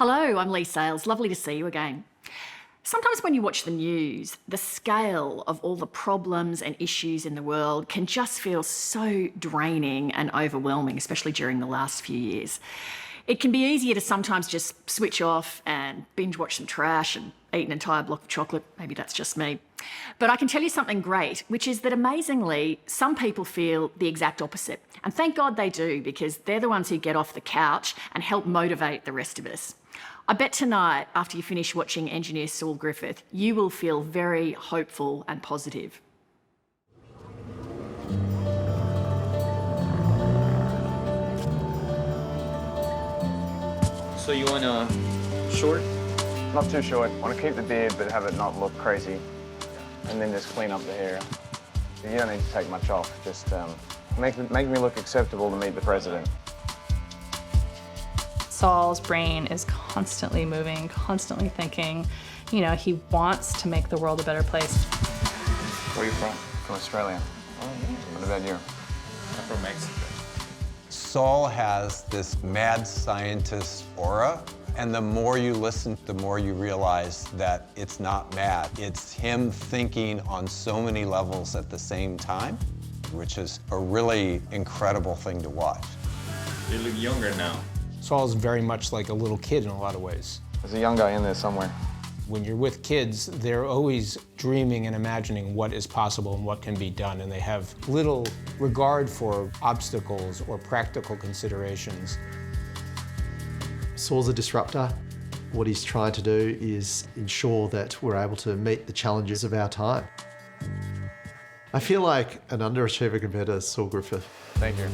Hello, I'm Lee Sales. Lovely to see you again. Sometimes when you watch the news, the scale of all the problems and issues in the world can just feel so draining and overwhelming, especially during the last few years. It can be easier to sometimes just switch off and binge watch some trash and eat an entire block of chocolate. Maybe that's just me. But I can tell you something great, which is that amazingly, some people feel the exact opposite. And thank God they do, because they're the ones who get off the couch and help motivate the rest of us. I bet tonight, after you finish watching engineer Saul Griffith, you will feel very hopeful and positive. So you want a short? Not too short. Want to keep the beard, but have it not look crazy. And then just clean up the hair. You don't need to take much off. Just make me look acceptable to meet the president. Saul's brain is constantly moving, constantly thinking. You know, he wants to make the world a better place. Where are you from? From Australia. Oh, yeah. What about you? I'm from Mexico. Saul has this mad scientist aura, and the more you listen, the more you realize that it's not mad. It's him thinking on so many levels at the same time, which is a really incredible thing to watch. You look younger now. Saul's very much like a little kid in a lot of ways. There's a young guy in there somewhere. When you're with kids, they're always dreaming and imagining what is possible and what can be done, and they have little regard for obstacles or practical considerations. Saul's a disruptor. What he's trying to do is ensure that we're able to meet the challenges of our time. I feel like an underachiever compared to Saul Griffith. Thank you.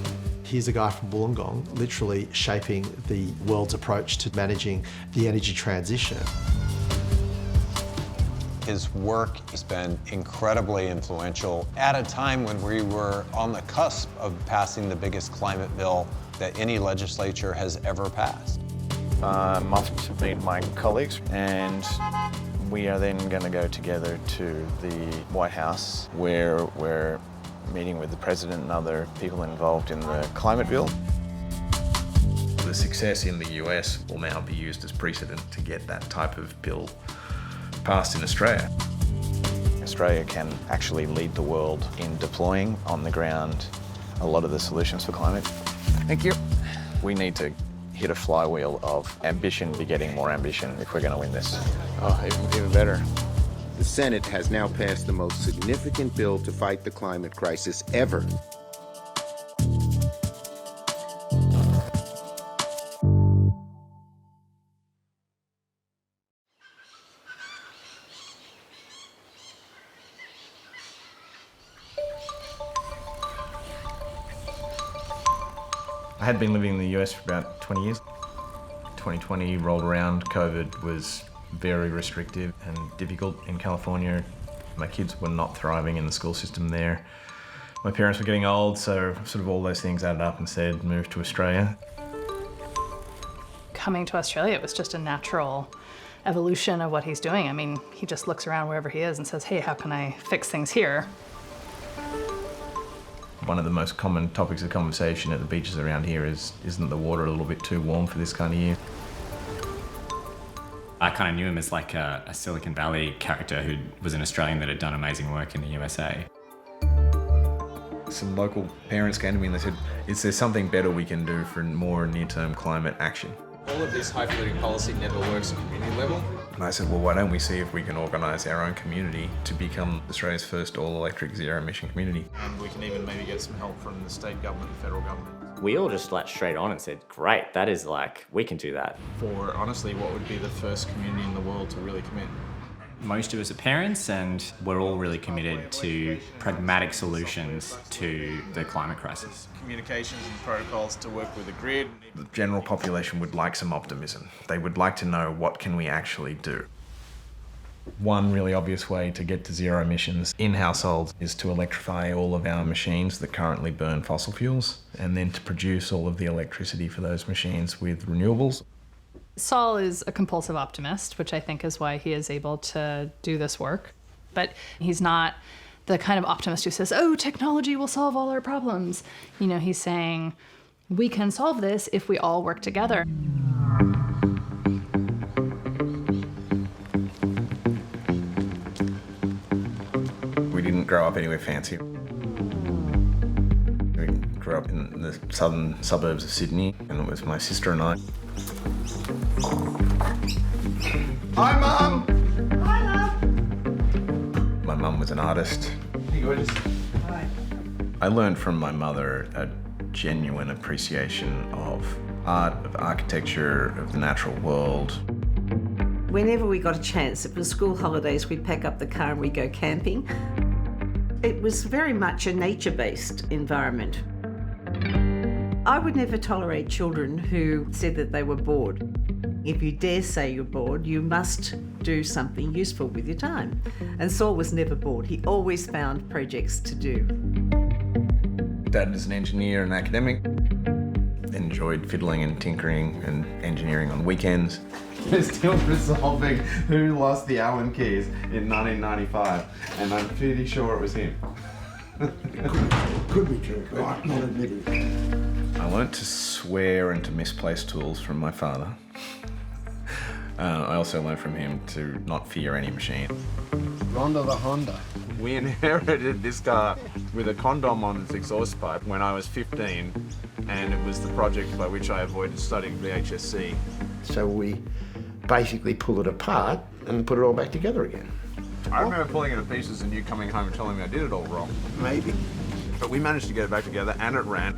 He's a guy from Wollongong, literally shaping the world's approach to managing the energy transition. His work has been incredibly influential at a time when we were on the cusp of passing the biggest climate bill that any legislature has ever passed. I'm off to meet my colleagues, and we are then going to go together to the White House, where we're meeting with the president and other people involved in the climate bill. The success in the US will now be used as precedent to get that type of bill passed in Australia. Australia can actually lead the world in deploying on the ground a lot of the solutions for climate. Thank you. We need to hit a flywheel of ambition begetting more ambition if we're going to win this. Oh, even better. The Senate has now passed the most significant bill to fight the climate crisis ever. I had been living in the US for about 20 years. 2020 rolled around, COVID was very restrictive and difficult in California. My kids were not thriving in the school system there. My parents were getting old, so sort of all those things added up and said, move to Australia. Coming to Australia, it was just a natural evolution of what he's doing. I mean, he just looks around wherever he is and says, hey, how can I fix things here? One of the most common topics of conversation at the beaches around here is, isn't the water a little bit too warm for this kind of year? I kind of knew him as like a Silicon Valley character who was an Australian that had done amazing work in the USA. Some local parents came to me and they said, is there something better we can do for more near-term climate action? All of this high-polluting policy never works at community level. And I said, well, why don't we see if we can organise our own community to become Australia's first all-electric zero-emission community? And we can even maybe get some help from the state government and federal government. We all just like straight on and said, great, that is like, we can do that. For honestly, what would be the first community in the world to really commit? Most of us are parents and we're all really committed to pragmatic solutions to the climate crisis. Communications and protocols to work with the grid. The general population would like some optimism. They would like to know, what can we actually do? One really obvious way to get to zero emissions in households is to electrify all of our machines that currently burn fossil fuels, and then to produce all of the electricity for those machines with renewables. Saul is a compulsive optimist, which I think is why he is able to do this work. But he's not the kind of optimist who says, oh, technology will solve all our problems. You know, he's saying, we can solve this if we all work together. didn't grow up anywhere fancy. We grew up in the southern suburbs of Sydney, and it was my sister and I. Hi, Mum! Hi, love. My mum was an artist. Hey, gorgeous. Hi. I learned from my mother a genuine appreciation of art, of architecture, of the natural world. Whenever we got a chance, it was school holidays, we'd pack up the car and we'd go camping. It was very much a nature-based environment. I would never tolerate children who said that they were bored. If you dare say you're bored, you must do something useful with your time. And Saul was never bored. He always found projects to do. Dad is an engineer and academic. Enjoyed fiddling and tinkering and engineering on weekends. We're still resolving who lost the Allen keys in 1995, and I'm pretty sure it was him. Could be true, but not admitted. I learnt to swear and to misplace tools from my father. I also learned from him to not fear any machine. Rhonda the Honda. We inherited this car with a condom on its exhaust pipe when I was 15, and it was the project by which I avoided studying VHSC. So we basically pull it apart and put it all back together again. I remember pulling it to pieces and you coming home and telling me I did it all wrong. Maybe. But we managed to get it back together and it ran.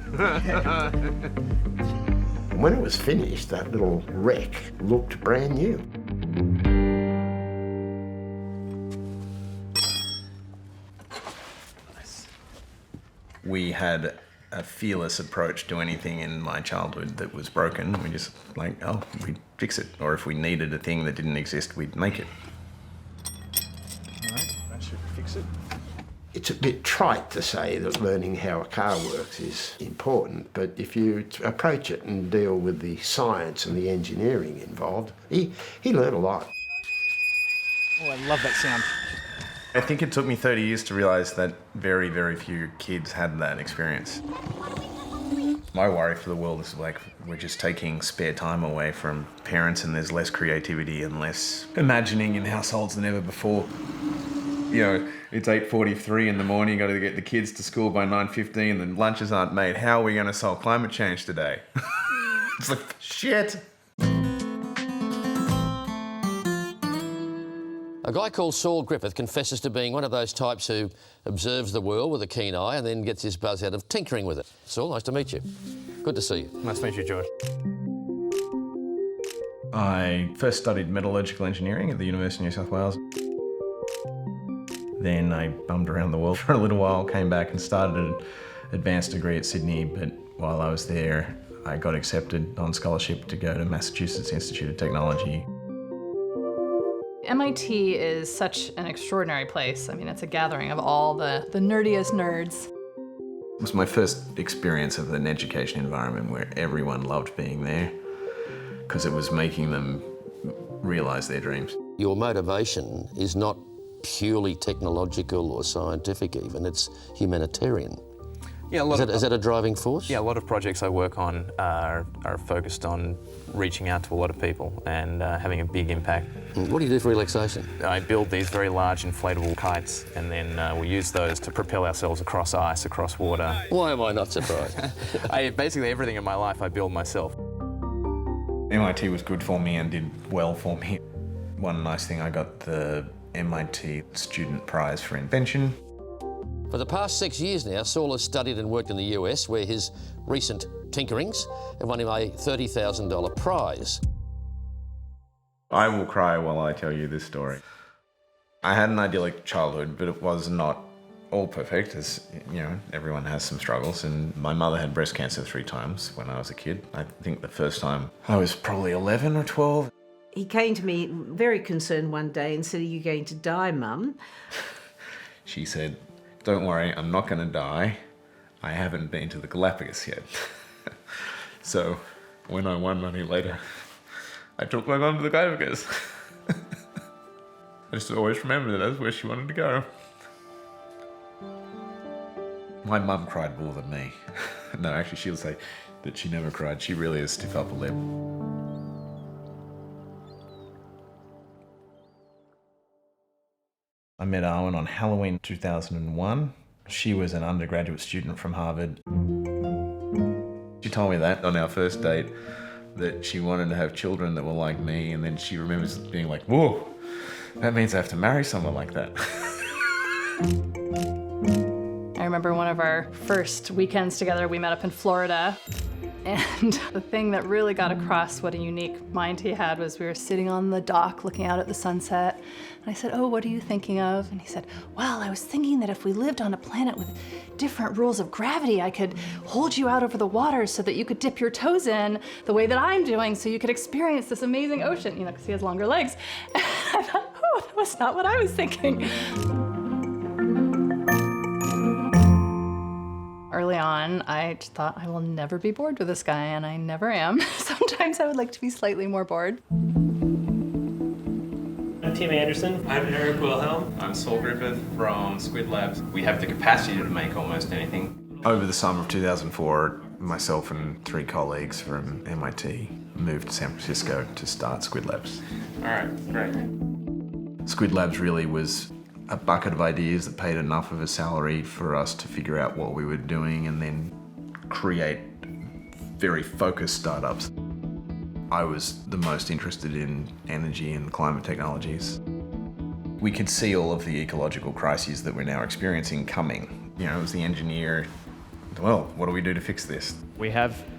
When it was finished, that little wreck looked brand new. We had a fearless approach to anything in my childhood that was broken. We just we'd fix it. Or if we needed a thing that didn't exist, we'd make it. All right, that should fix it. It's a bit trite to say that learning how a car works is important, but if you approach it and deal with the science and the engineering involved, he learned a lot. Oh, I love that sound. I think it took me 30 years to realise that very, very few kids had that experience. My worry for the world is like we're just taking spare time away from parents and there's less creativity and less imagining in households than ever before. You know, it's 8:43 in the morning, got to get the kids to school by 9:15, and lunches aren't made. How are we going to solve climate change today? It's like, shit. A guy called Saul Griffith confesses to being one of those types who observes the world with a keen eye and then gets his buzz out of tinkering with it. Saul, nice to meet you. Good to see you. Nice to meet you, George. I first studied metallurgical engineering at the University of New South Wales. Then I bummed around the world for a little while, came back and started an advanced degree at Sydney, but while I was there, I got accepted on scholarship to go to Massachusetts Institute of Technology. MIT is such an extraordinary place. I mean, it's a gathering of all the nerdiest nerds. It was my first experience of an education environment where everyone loved being there because it was making them realise their dreams. Your motivation is not purely technological or scientific even, it's humanitarian. Yeah, is that a driving force? Yeah, a lot of projects I work on are focused on reaching out to a lot of people and having a big impact. What do you do for relaxation? I build these very large inflatable kites and then we use those to propel ourselves across ice, across water. Why am I not surprised? Basically everything in my life I build myself. MIT was good for me and did well for me. One nice thing, I got the MIT Student Prize for Invention. For the past 6 years now, Saul has studied and worked in the US, where his recent tinkerings have won him a $30,000 prize. I will cry while I tell you this story. I had an idyllic childhood, but it was not all perfect, as you know, everyone has some struggles, and my mother had breast cancer 3 times when I was a kid. I think the first time I was probably 11 or 12. He came to me very concerned one day and said, "Are you going to die, Mum?" She said, "Don't worry, I'm not going to die. I haven't been to the Galapagos yet." So when I won money later, I took my mum to the Galapagos. I just always remember that that's where she wanted to go. My mum cried more than me. No, actually, she'll say that she never cried. She really is stiff upper lip. I met Owen on Halloween 2001. She was an undergraduate student from Harvard. She told me that on our first date, that she wanted to have children that were like me, and then she remembers being like, whoa, that means I have to marry someone like that. I remember one of our first weekends together, we met up in Florida. And the thing that really got across what a unique mind he had was we were sitting on the dock looking out at the sunset. And I said, oh, what are you thinking of? And he said, well, I was thinking that if we lived on a planet with different rules of gravity, I could hold you out over the water so that you could dip your toes in the way that I'm doing so you could experience this amazing ocean, you know, because he has longer legs. And I thought, oh, that was not what I was thinking. Early on, I just thought I will never be bored with this guy, and I never am. Sometimes I would like to be slightly more bored. I'm Tim Anderson. I'm Eric Wilhelm. I'm Saul Griffith from Squid Labs. We have the capacity to make almost anything. Over the summer of 2004, myself and 3 colleagues from MIT moved to San Francisco to start Squid Labs. All right, great. Squid Labs really was a bucket of ideas that paid enough of a salary for us to figure out what we were doing and then create very focused startups. I was the most interested in energy and climate technologies. We could see all of the ecological crises that we're now experiencing coming. You know, it was the engineer, well, what do we do to fix this? We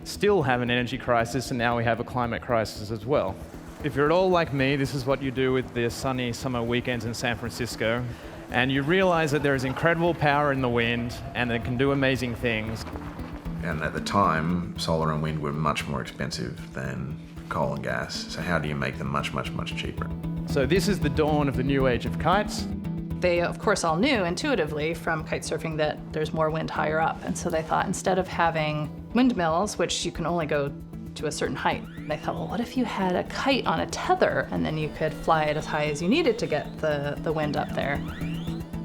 still have an energy crisis, and now we have a climate crisis as well. If you're at all like me, this is what you do with the sunny summer weekends in San Francisco, and you realize that there is incredible power in the wind and it can do amazing things. And at the time, solar and wind were much more expensive than coal and gas. So how do you make them much, much, much cheaper? So this is the dawn of the new age of kites. They, of course, all knew intuitively from kite surfing that there's more wind higher up. And so they thought instead of having windmills, which you can only go to a certain height, they thought, well, what if you had a kite on a tether and then you could fly it as high as you needed to get the wind up there?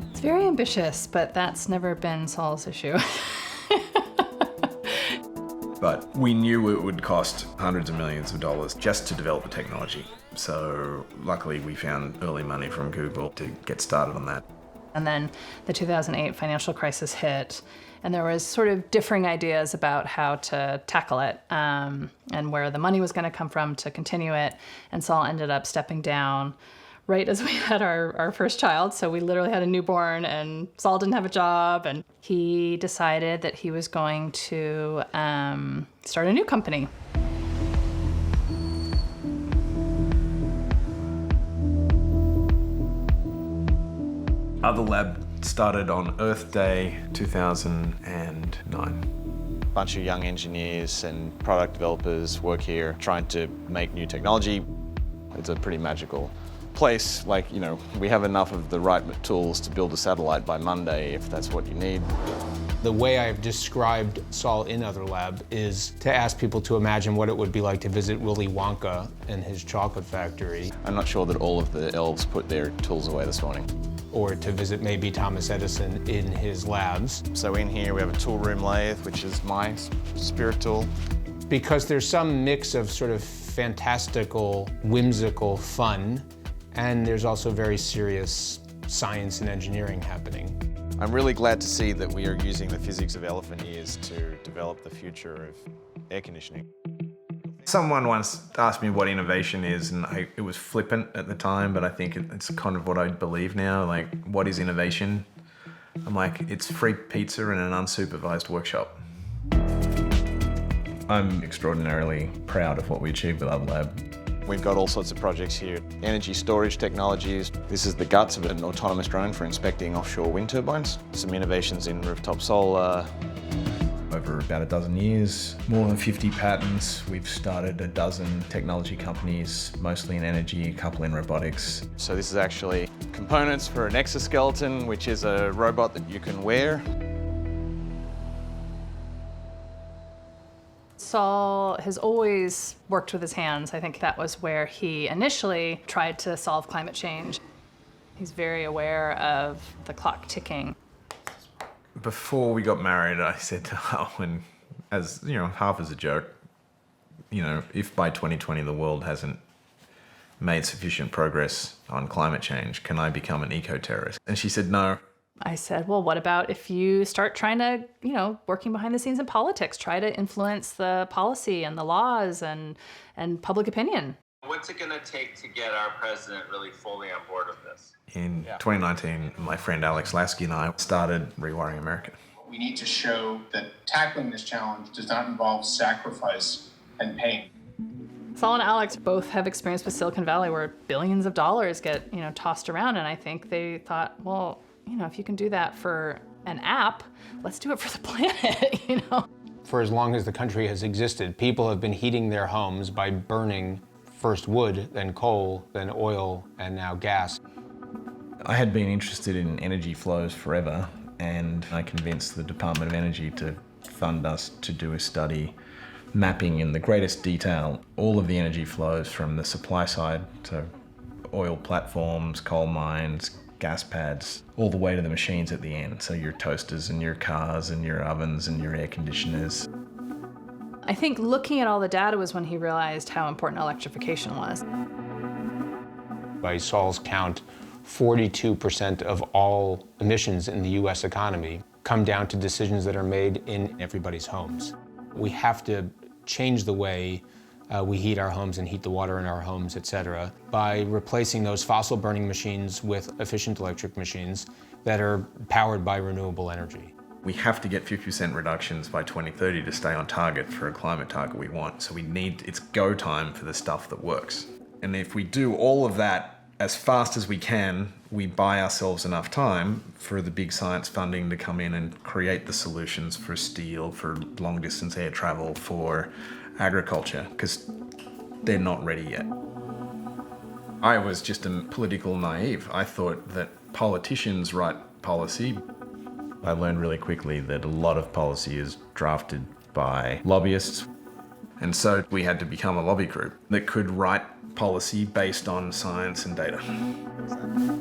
It's very ambitious, but that's never been Saul's issue. But we knew it would cost hundreds of millions of dollars just to develop the technology. So luckily we found early money from Google to get started on that. And then the 2008 financial crisis hit, and there was sort of differing ideas about how to tackle it and where the money was going to come from to continue it. And Saul ended up stepping down right as we had our first child. So we literally had a newborn, and Saul didn't have a job, and he decided that he was going to start a new company. Other Lab started on Earth Day 2009. A bunch of young engineers and product developers work here trying to make new technology. It's a pretty magical place. Like, you know, we have enough of the right tools to build a satellite by Monday if that's what you need. The way I've described Saul in Other Lab is to ask people to imagine what it would be like to visit Willy Wonka and his chocolate factory. I'm not sure that all of the elves put their tools away this morning. Or to visit maybe Thomas Edison in his labs. So in here we have a tool room lathe, which is my spirit tool. Because there's some mix of sort of fantastical, whimsical fun, and there's also very serious science and engineering happening. I'm really glad to see that we are using the physics of elephant ears to develop the future of air conditioning. Someone once asked me what innovation is, and it was flippant at the time, but I think it's kind of what I believe now. Like, what is innovation? I'm like, it's free pizza in an unsupervised workshop. I'm extraordinarily proud of what we achieved with Other Lab. We've got all sorts of projects here. Energy storage technologies. This is the guts of an autonomous drone for inspecting offshore wind turbines. Some innovations in rooftop solar. Over about a dozen years, more than 50 patents. We've started a dozen technology companies, mostly in energy, a couple in robotics. So this is actually components for an exoskeleton, which is a robot that you can wear. Saul has always worked with his hands. I think that was where he initially tried to solve climate change. He's very aware of the clock ticking. Before we got married, I said to Owen, as you know, half as a joke, you know, if by 2020 the world hasn't made sufficient progress on climate change, can I become an eco-terrorist? And she said, no. I said, well, what about if you start trying to, working behind the scenes in politics, try to influence the policy and the laws and public opinion? What's it going to take to get our president really fully on board with this? In 2019, my friend Alex Lasky and I started Rewiring America. We need to show that tackling this challenge does not involve sacrifice and pain. Saul and Alex both have experience with Silicon Valley where billions of dollars get, tossed around. And I think they thought, well, if you can do that for an app, let's do it for the planet, For as long as the country has existed, people have been heating their homes by burning first wood, then coal, then oil, and now gas. I had been interested in energy flows forever, and I convinced the Department of Energy to fund us to do a study mapping in the greatest detail all of the energy flows from the supply side to oil platforms, coal mines, gas pads, all the way to the machines at the end. So your toasters and your cars and your ovens and your air conditioners. I think looking at all the data was when he realized how important electrification was. By Saul's count, 42% of all emissions in the US economy come down to decisions that are made in everybody's homes. We have to change the way we heat our homes and heat the water in our homes, etc., by replacing those fossil burning machines with efficient electric machines that are powered by renewable energy. We have to get 50% reductions by 2030 to stay on target for a climate target we want. So it's go time for the stuff that works. And if we do all of that as fast as we can, we buy ourselves enough time for the big science funding to come in and create the solutions for steel, for long distance air travel, for agriculture, because they're not ready yet. I was just a political naive. I thought that politicians write policy. I learned really quickly that a lot of policy is drafted by lobbyists. And so we had to become a lobby group that could write policy based on science and data.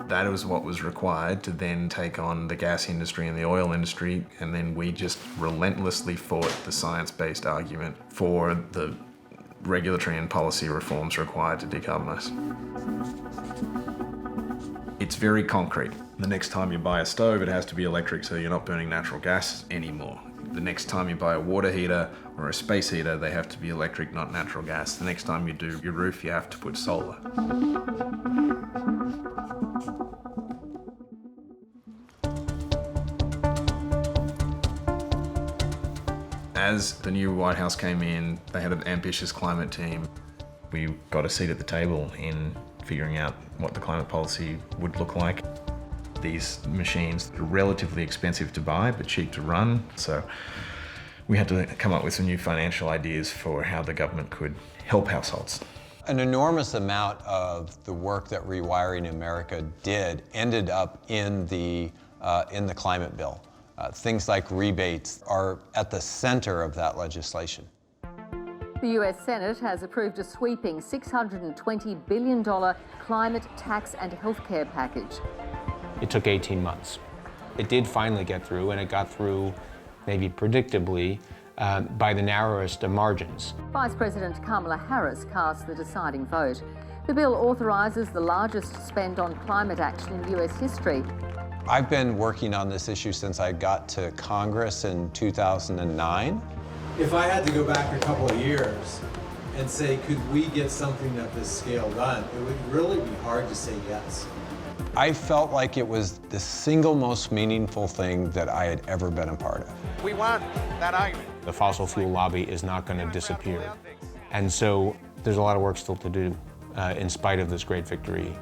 That was what was required to then take on the gas industry and the oil industry, and then we just relentlessly fought the science-based argument for the regulatory and policy reforms required to decarbonise. It's very concrete. The next time you buy a stove, it has to be electric so you're not burning natural gas anymore. The next time you buy a water heater or a space heater, they have to be electric, not natural gas. The next time you do your roof, you have to put solar. As the new White House came in, they had an ambitious climate team. We got a seat at the table in figuring out what the climate policy would look like. These machines are relatively expensive to buy, but cheap to run. So we had to come up with some new financial ideas for how the government could help households. An enormous amount of the work that Rewiring America did ended up in the climate bill. Things like rebates are at the center of that legislation. The US Senate has approved a sweeping $620 billion climate tax and healthcare package. It took 18 months. It did finally get through, and it got through, maybe predictably, by the narrowest of margins. Vice President Kamala Harris cast the deciding vote. The bill authorises the largest spend on climate action in US history. I've been working on this issue since I got to Congress in 2009. If I had to go back a couple of years and say, could we get something of this scale done, it would really be hard to say yes. I felt like it was the single most meaningful thing that I had ever been a part of. We want that argument. The fossil fuel lobby is not going to disappear. And so there's a lot of work still to do in spite of this great victory.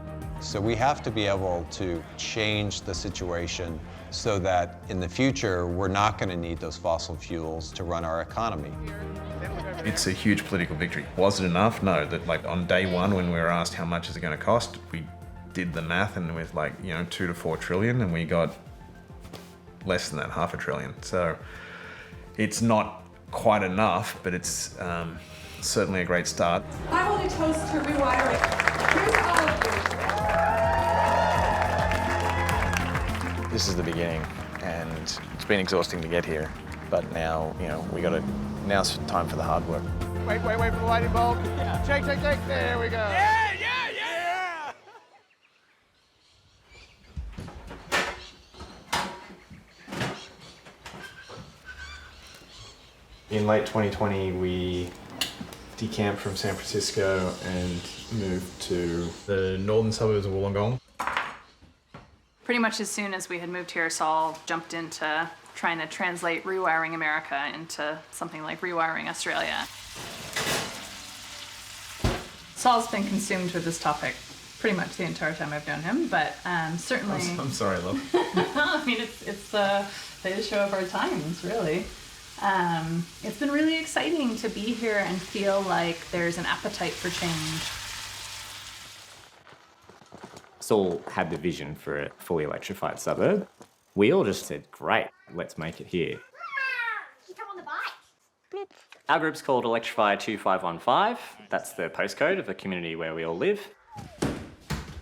So we have to be able to change the situation so that in the future, we're not going to need those fossil fuels to run our economy. It's a huge political victory. Was it enough? No. That on day one, when we were asked how much is it going to cost, we did the math, and with 2 to 4 trillion, and we got less than that, $500 billion. So it's not quite enough, but it's certainly a great start. I hold a toast to rewiring. Here's all of you. This is the beginning, and it's been exhausting to get here, but now, now's time for the hard work. Wait for the lighting bulb. Yeah. Shake. There we go. Yeah. In late 2020, we decamped from San Francisco and moved to the northern suburbs of Wollongong. Pretty much as soon as we had moved here, Saul jumped into trying to translate Rewiring America into something like Rewiring Australia. Saul's been consumed with this topic pretty much the entire time I've known him, but certainly... I'm sorry, love. I mean, it's the show of our times, really. It's been really exciting to be here and feel like there's an appetite for change. Saul had the vision for a fully electrified suburb. We all just said, great, let's make it here. You come on the bike. Our group's called Electrify 2515. That's the postcode of the community where we all live.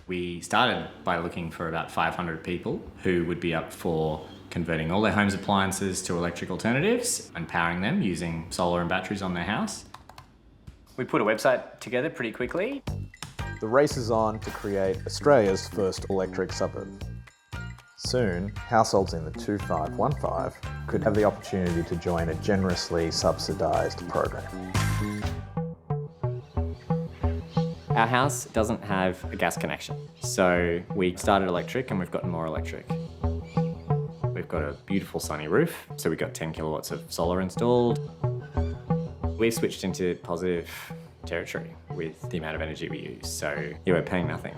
We started by looking for about 500 people who would be up for converting all their home's appliances to electric alternatives and powering them using solar and batteries on their house. We put a website together pretty quickly. The race is on to create Australia's first electric suburb. Soon, households in the 2515 could have the opportunity to join a generously subsidised program. Our house doesn't have a gas connection, so we started electric and we've gotten more electric. We've got a beautiful sunny roof, so we've got 10 kilowatts of solar installed. We've switched into positive territory with the amount of energy we use, so yeah, we're paying nothing.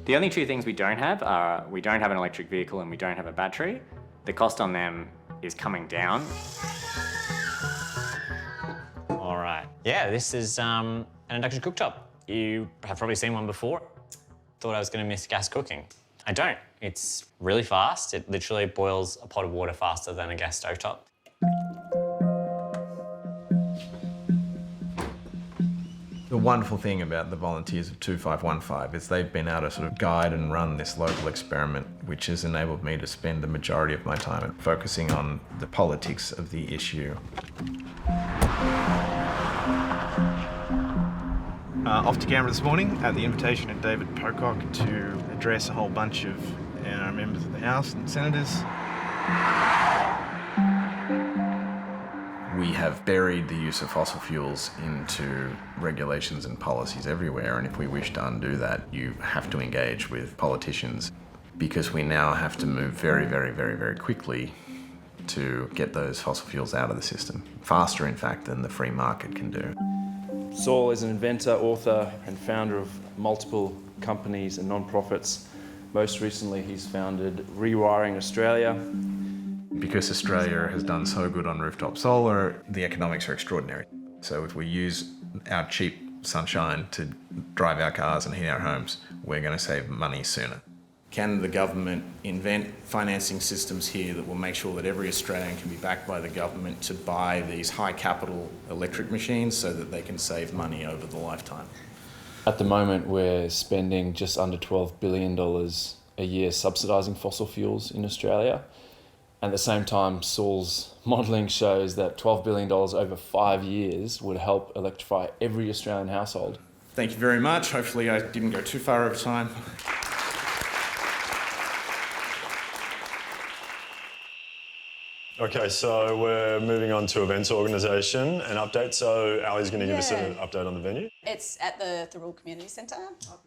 The only two things we don't have are we don't have an electric vehicle and we don't have a battery. The cost on them is coming down. All right. Yeah, this is an induction cooktop. You have probably seen one before. Thought I was going to miss gas cooking. I don't. It's really fast. It literally boils a pot of water faster than a gas stovetop. The wonderful thing about the volunteers of 2515 is they've been able to sort of guide and run this local experiment, which has enabled me to spend the majority of my time focusing on the politics of the issue. Off to Canberra this morning at the invitation of David Pocock to address a whole bunch of members of the House and senators. We have buried the use of fossil fuels into regulations and policies everywhere, and if we wish to undo that, you have to engage with politicians, because we now have to move very, very, very, very quickly to get those fossil fuels out of the system. Faster, in fact, than the free market can do. Saul is an inventor, author, and founder of multiple companies and non-profits. Most recently, he's founded Rewiring Australia. Because Australia has done so good on rooftop solar, the economics are extraordinary. So if we use our cheap sunshine to drive our cars and heat our homes, we're going to save money sooner. Can the government invent financing systems here that will make sure that every Australian can be backed by the government to buy these high capital electric machines so that they can save money over the lifetime? At the moment, we're spending just under $12 billion a year subsidising fossil fuels in Australia. At the same time, Saul's modelling shows that $12 billion over 5 years would help electrify every Australian household. Thank you very much. Hopefully I didn't go too far over time. Okay, so we're moving on to events organisation and update. So Ali's going to give us an update on the venue. It's at the Thurrool Community Centre.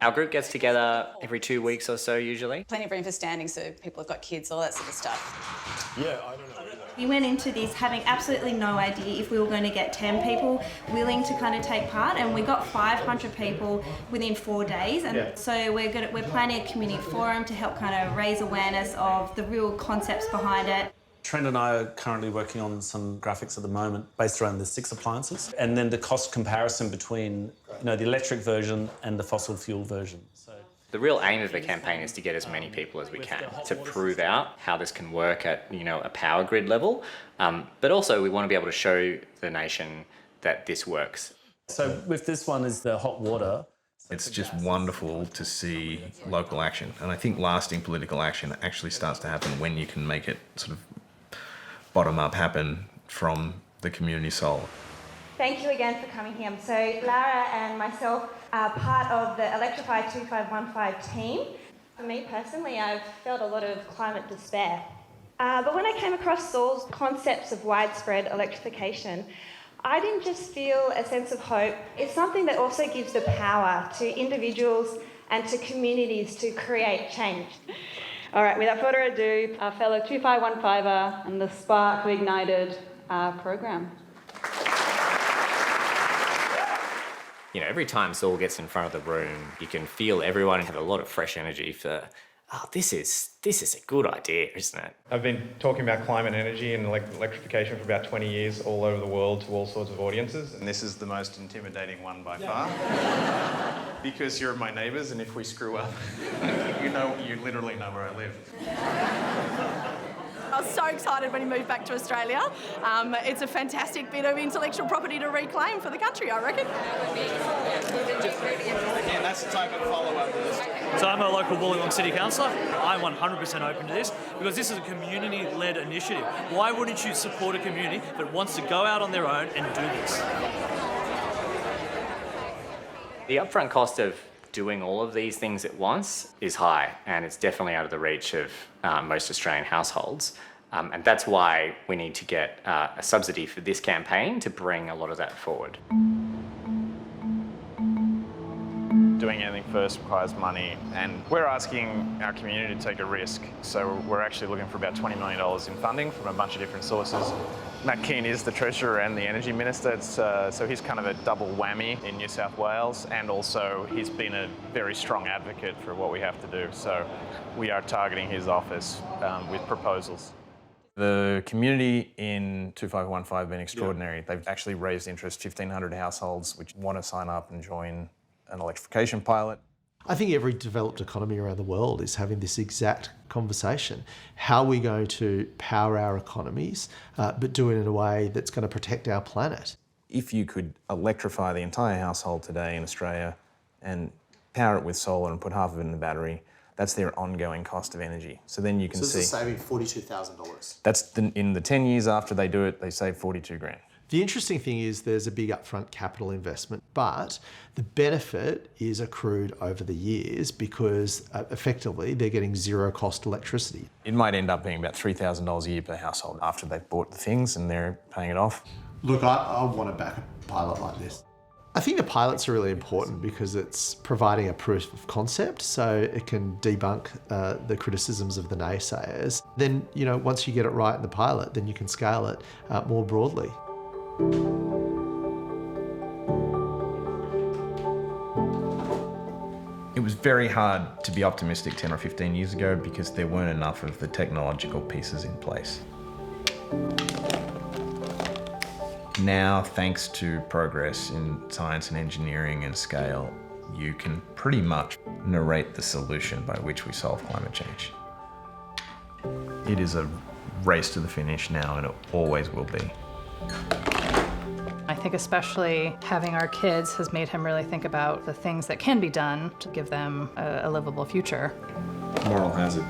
Our group gets together every 2 weeks or so usually. Plenty of room for standing, so people have got kids, all that sort of stuff. Yeah, I don't know either. We went into this having absolutely no idea if we were going to get 10 people willing to kind of take part, and we got 500 people within 4 days. And so we're planning a community forum to help kind of raise awareness of the real concepts behind it. Trent and I are currently working on some graphics at the moment based around the 6 appliances, and then the cost comparison between the electric version and the fossil fuel version. The real aim of the campaign is to get as many people as we can to prove out how this can work at a power grid level, but also we want to be able to show the nation that this works. So with this one is the hot water. It's just wonderful to see local action, and I think lasting political action actually starts to happen when you can make it sort of bottom-up happen from the community soul. Thank you again for coming here. So Lara and myself are part of the Electrify 2515 team. For me personally, I've felt a lot of climate despair. But when I came across Saul's concepts of widespread electrification, I didn't just feel a sense of hope. It's something that also gives the power to individuals and to communities to create change. All right, without further ado, our fellow 2515er and the spark who ignited our program. You know, every time Saul gets in front of the room, you can feel everyone have a lot of fresh energy for, oh, this is a good idea, isn't it? I've been talking about climate energy and electrification for about 20 years all over the world to all sorts of audiences. And this is the most intimidating one by far. Because you're my neighbours, and if we screw up, you literally know where I live. I was so excited when he moved back to Australia. It's a fantastic bit of intellectual property to reclaim for the country, I reckon. And that's the type of follow-up to this. So I'm a local Wollongong City Councillor. I'm 100% open to this because this is a community-led initiative. Why wouldn't you support a community that wants to go out on their own and do this? The upfront cost of doing all of these things at once is high, and it's definitely out of the reach of most Australian households. And that's why we need to get a subsidy for this campaign to bring a lot of that forward. Doing anything first requires money, and we're asking our community to take a risk. So we're actually looking for about $20 million in funding from a bunch of different sources. Matt Keane is the Treasurer and the Energy Minister, so he's kind of a double whammy in New South Wales, and also he's been a very strong advocate for what we have to do. So we are targeting his office with proposals. The community in 2515 have been extraordinary. They've actually raised interest, 1,500 households which want to sign up and join an electrification pilot. I think every developed economy around the world is having this exact conversation. How are we going to power our economies, but do it in a way that's going to protect our planet? If you could electrify the entire household today in Australia and power it with solar and put half of it in the battery, that's their ongoing cost of energy. So then you can see... So this is saving $42,000. That's in the 10 years after they do it, they save 42 grand. The interesting thing is there's a big upfront capital investment, but the benefit is accrued over the years because effectively they're getting zero cost electricity. It might end up being about $3,000 a year per household after they've bought the things and they're paying it off. Look, I want to back a pilot like this. I think the pilots are really important because it's providing a proof of concept, so it can debunk the criticisms of the naysayers. Then, once you get it right in the pilot, then you can scale it more broadly. It was very hard to be optimistic 10 or 15 years ago because there weren't enough of the technological pieces in place. Now, thanks to progress in science and engineering and scale, you can pretty much narrate the solution by which we solve climate change. It is a race to the finish now, and it always will be. I think especially having our kids has made him really think about the things that can be done to give them a livable future. Moral hazard.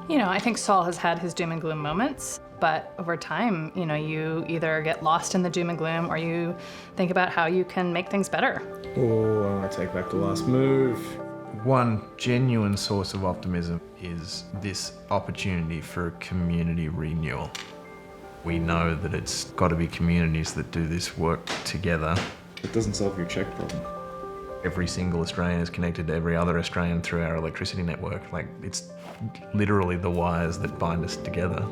I think Saul has had his doom and gloom moments, but over time, you either get lost in the doom and gloom or you think about how you can make things better. Oh, I want to take back the last move. One genuine source of optimism is this opportunity for community renewal. We know that it's got to be communities that do this work together. It doesn't solve your check problem. Every single Australian is connected to every other Australian through our electricity network. It's literally the wires that bind us together.